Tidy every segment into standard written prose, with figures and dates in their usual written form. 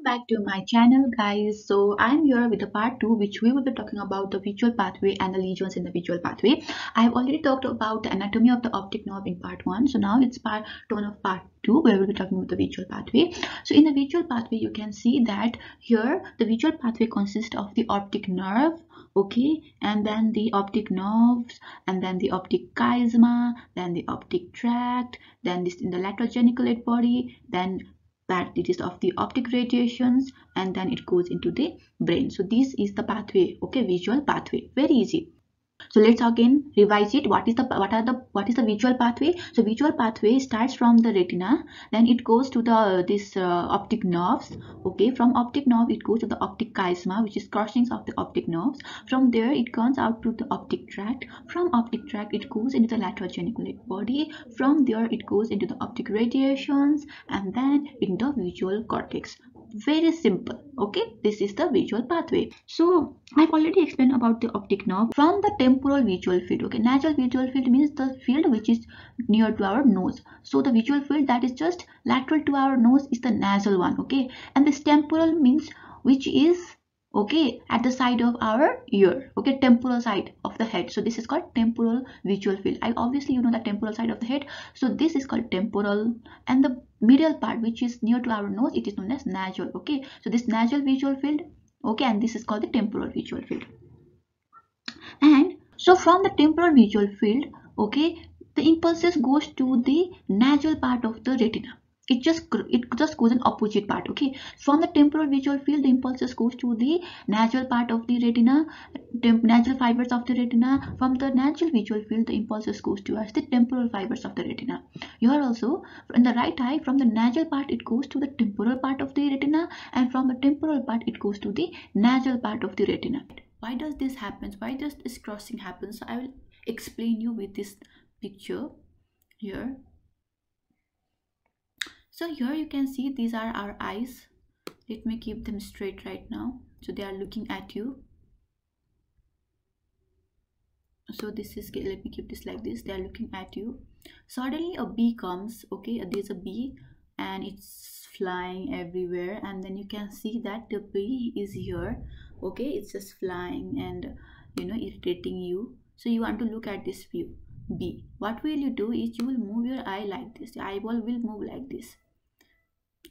Back to my channel, guys. So I'm here with the part 2, which we will be talking about the visual pathway and the lesions in the visual pathway. I have already talked about the anatomy of the optic nerve in part 1, so now it's part 1 of part 2 where we'll be talking about the visual pathway. So in the visual pathway, you can see that here the visual pathway consists of the optic nerve, okay, and then the optic nerves, and then the optic chiasma, then the optic tract, then this in the lateral geniculate body, then that it is of the optic radiations, and then it goes into the brain. So this is the pathway, okay, visual pathway, very easy. So let's again revise it. What is the visual pathway? So visual pathway starts from the retina, then it goes to the this optic nerves, okay. From optic nerve it goes to the optic chiasma, which is crossings of the optic nerves. From there it comes out to the optic tract. From optic tract it goes into the lateral geniculate body. From there it goes into the optic radiations, and then into the visual cortex. Very simple, okay. This is the visual pathway. So I've already explained about the optic nerve. From the temporal visual field, okay, nasal visual field means the field which is near to our nose. So the visual field that is just lateral to our nose is the nasal one, okay. And this temporal means which is, okay, at the side of our ear, okay, temporal side of the head. So this is called temporal visual field. I obviously you know the temporal side of the head, so this is called temporal. And the middle part which is near to our nose, it is known as nasal, okay. So this nasal visual field, okay, and this is called the temporal visual field. And so from the temporal visual field, okay, the impulses goes to the nasal part of the retina. It just goes in opposite part, okay. From the temporal visual field, the impulses goes to the nasal part of the retina, nasal fibers of the retina. From the nasal visual field, the impulses goes towards the temporal fibers of the retina. Here also, in the right eye, from the nasal part it goes to the temporal part of the retina, and from the temporal part it goes to the nasal part of the retina. Why does this happen? Why does this crossing happen? So I will explain you with this picture here. So here you can see these are our eyes. Let me keep them straight right now. So they are looking at you. So this is, let me keep this like this. They are looking at you. Suddenly a bee comes, okay, there's a bee and it's flying everywhere, and then you can see that the bee is here, okay. It's just flying and irritating you. So you want to look at this view bee. What will you do is you will move your eye like this. Your eyeball will move like this,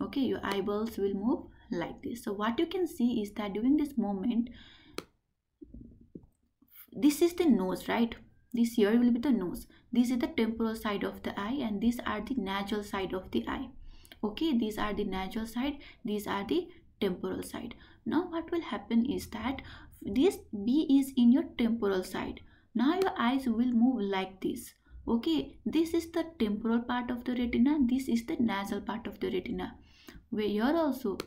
okay. Your eyeballs will move like this. So what you can see is that during this moment, this is the nose, right? This here will be the nose. This is the temporal side of the eye, and these are the nasal side of the eye, okay. These are the nasal side, these are the temporal side. Now what will happen is that this B is in your temporal side. Now your eyes will move like this, okay. This is the temporal part of the retina, this is the nasal part of the retina. Where here also,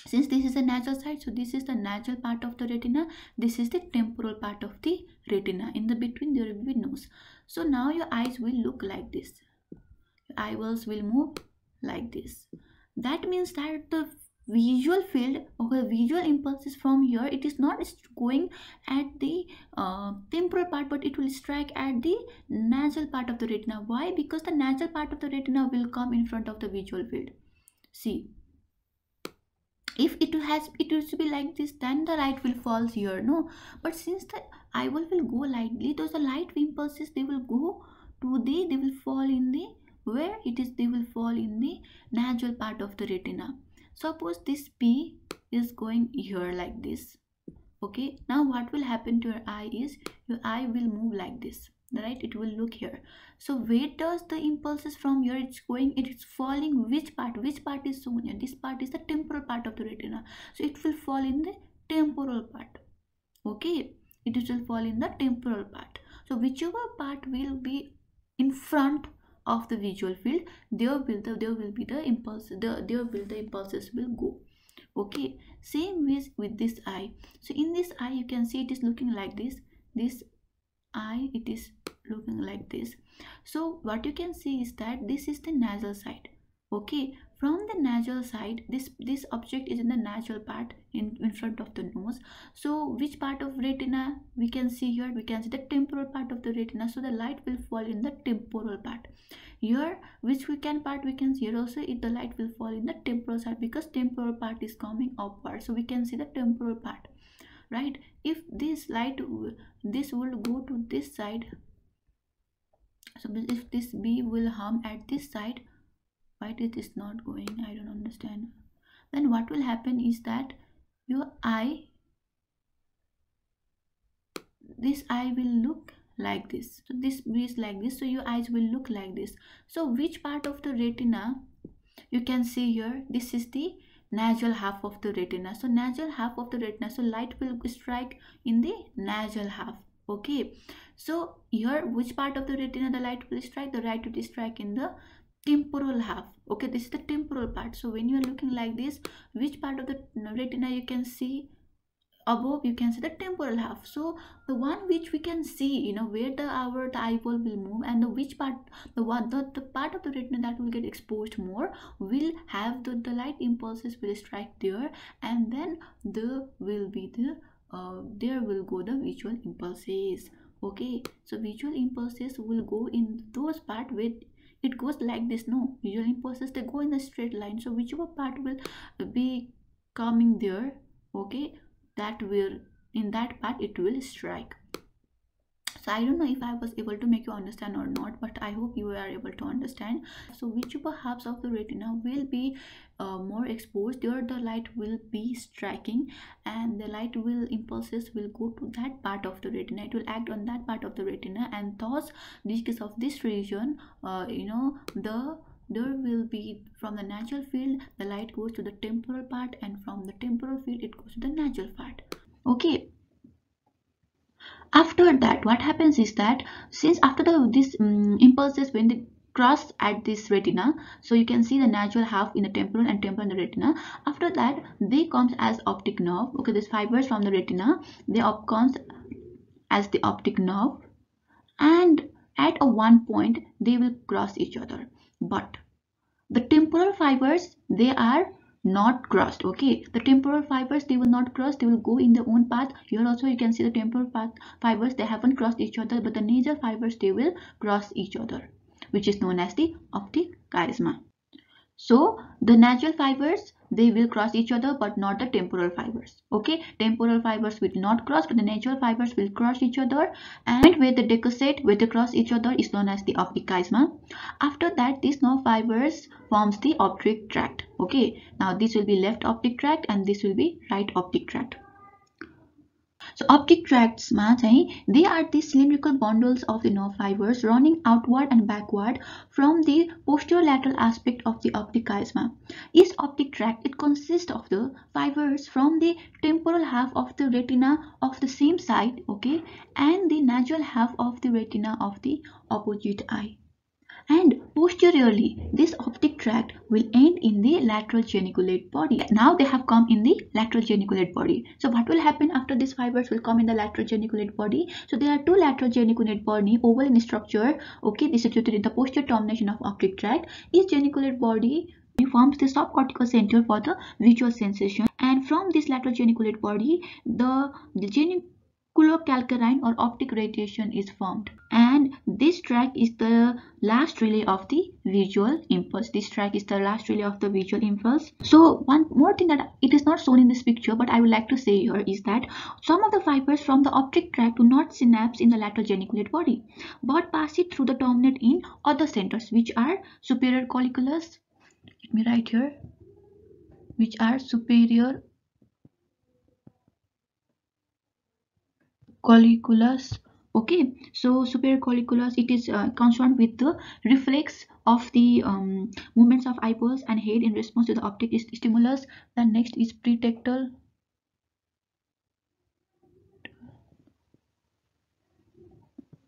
since this is a nasal side, so this is the nasal part of the retina, this is the temporal part of the retina. In the between there will be nose. So now your eyes will look like this, your eyeballs will move like this. That means that the visual field, okay, visual impulses from here, it is not going at the temporal part, but it will strike at the nasal part of the retina. Why? Because the nasal part of the retina will come in front of the visual field. See, if it used to be like this, then the light will fall here, no. But since the eyeball will go lightly, those the light impulses, they will go to the, they will fall in the, where it is, they will fall in the nasal part of the retina. Suppose this P is going here like this, okay. Now what will happen to your eye is your eye will move like this, right? It will look here. So where does the impulses from here, it's going, it is falling which part is shown here? This part is the temporal part of the retina, so it will fall in the temporal part, okay. It will fall in the temporal part. So whichever part will be in front of the visual field, there will be the impulse, there will the impulses will go, okay. Same with this eye. So in this eye you can see it is looking like this. This eye, it is looking like this. So what you can see is that this is the nasal side, okay. from the nasal side, this object is in the nasal part, in front of the nose. So which part of retina we can see here? We can see the temporal part of the retina, so the light will fall in the temporal part. Here, which we can part, we can see here also, if the light will fall in the temporal side, because temporal part is coming upward, so we can see the temporal part, right? If this light this will go to this side, so if this B will hum at this side, why it is not going, I don't understand. Then what will happen is that your eye, this eye will look like this, so this is like this, so your eyes will look like this. So which part of the retina you can see here? This is the nasal half of the retina, so nasal half of the retina, so light will strike in the nasal half. Okay, so here which part of the retina the light will strike? The light will strike in the temporal half. Okay, this is the temporal part. So when you are looking like this, which part of the retina you can see? Above you can see the temporal half, so the one which we can see, where the eyeball will move, and the which part, the part of the retina that will get exposed more will have the light impulses will strike there, and then there will be the there will go the visual impulses. Okay, so visual impulses will go in those part where it goes like this. No, visual impulses, they go in a straight line, so whichever part will be coming there, okay, that will, in that part it will strike. So I don't know if I was able to make you understand or not, but I hope you are able to understand. So whichever halves of the retina will be more exposed, there the light will be striking, and the light will impulses will go to that part of the retina, it will act on that part of the retina, and thus because of this region, there will be, from the natural field the light goes to the temporal part, and from the temporal field it goes to the natural part. Okay, after that what happens is that, since after this impulses, when they cross at this retina, so you can see the natural half in the temporal and temporal in the retina. After that they comes as optic nerve. Okay, these fibers from the retina, they comes as the optic nerve, and at a one point they will cross each other. But the temporal fibers, they are not crossed. Okay, the temporal fibers, they will not cross, they will go in their own path. Here also you can see the temporal path fibers, they haven't crossed each other, but the nasal fibers, they will cross each other, which is known as the optic chiasma. So the natural fibers, they will cross each other, but not the temporal fibers. Okay, temporal fibers will not cross, but the natural fibers will cross each other, and where the decussate, where they cross each other, is known as the optic chiasma. After that, these nerve fibers forms the optic tract. Okay, now this will be left optic tract, and this will be right optic tract. So optic tracts they are the cylindrical bundles of the nerve fibers running outward and backward from the posterolateral aspect of the optic chiasma. Each optic tract, it consists of the fibers from the temporal half of the retina of the same side, okay, and the natural half of the retina of the opposite eye. And posteriorly, this optic tract will end in the lateral geniculate body. Now they have come in the lateral geniculate body. So what will happen after these fibers will come in the lateral geniculate body? So there are two lateral geniculate body, oval in structure. Okay, this is situated in the posterior termination of optic tract. Each geniculate body forms the subcortical center for the visual sensation, and from this lateral geniculate body, the geniculocalcarine or optic radiation is formed, and this tract is the last relay of the visual impulse. This tract is the last relay of the visual impulse. So one more thing that it is not shown in this picture, but I would like to say here, is that some of the fibers from the optic tract do not synapse in the lateral geniculate body, but pass it through the terminate in other centers, which are superior colliculus. Let me write here, which are superior colliculus. Okay, so superior colliculus, it is concerned with the reflex of the movements of eyeballs and head in response to the optic stimulus. The next is pretectal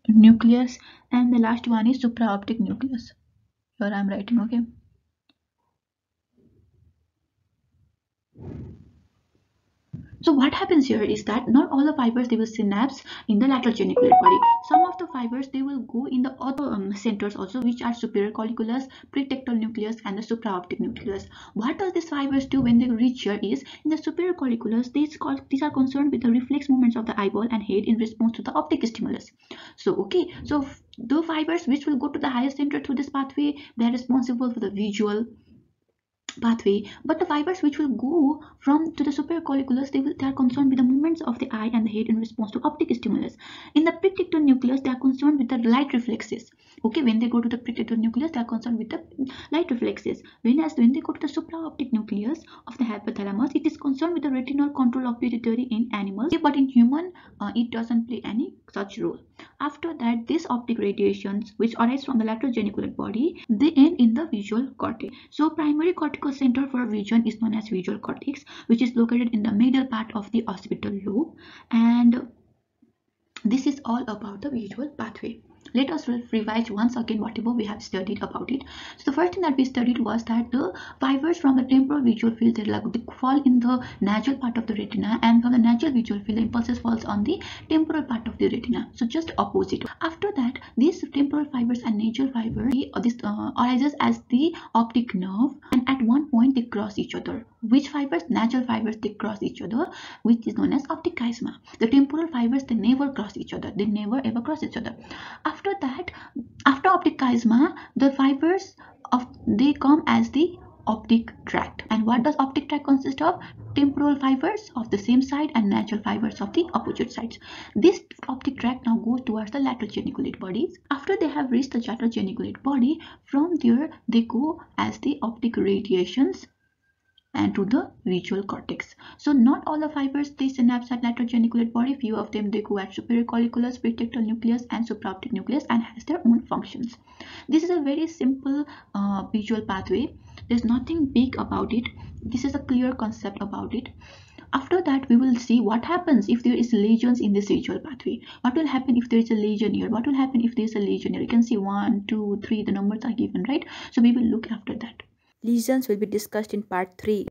nucleus, and the last one is supraoptic nucleus. Here I am writing. Okay, So what happens here is that not all the fibers, they will synapse in the lateral geniculate body. Some of the fibers, they will go in the other centers also, which are superior colliculus, pretectal nucleus, and the supraoptic nucleus. What does these fibers do when they reach here is, in the superior colliculus, these are concerned with the reflex movements of the eyeball and head in response to the optic stimulus. So okay, so the fibers which will go to the higher center through this pathway, they are responsible for the visual pathway, but the fibers which will go from to the superior colliculus, they are concerned with the movements of the eye and the head in response to optic stimulus. In the pretectal nucleus, they are concerned with the light reflexes. Okay, when they go to the pretectal nucleus, they are concerned with the light reflexes. Whereas when they go to the supraoptic nucleus of the hypothalamus, it is concerned with the retinal control of pituitary in animals, but in human it doesn't play any such role. After that, these optic radiations which arise from the lateral geniculate body, they end in the visual cortex. So primary cortical center for vision is known as visual cortex, which is located in the middle part of the occipital lobe, and this is all about the visual pathway. Let us revise once again whatever we have studied about it. So the first thing that we studied was that the fibers from the temporal visual field, they fall in the nasal part of the retina, and from the nasal visual field the impulses falls on the temporal part of the retina. So just opposite. After that, these temporal fibers and nasal fibers, this arises as the optic nerve, and at one point they cross each other. Which fibers? Nasal fibers, they cross each other, which is known as optic chiasma. The temporal fibers, they never cross each other. They never ever cross each other. After that, after optic chiasma, the fibers they come as the optic tract. And what does optic tract consist of? Temporal fibers of the same side and nasal fibers of the opposite sides. This optic tract now goes towards the lateral geniculate bodies. After they have reached the lateral geniculate body, from there they go as the optic radiations and to the visual cortex. So not all the fibers, they synapse at lateral geniculate body. Few of them, they go at superior colliculus, pretectal nucleus, and supraoptic nucleus, and has their own functions. This is a very simple visual pathway. There's nothing big about it. This is a clear concept about it. After that, we will see what happens if there is lesions in this visual pathway. What will happen if there is a lesion here? What will happen if there is a lesion here? You can see 1, 2, 3, the numbers are given, right? So we will look after that. Lesions will be discussed in part 3.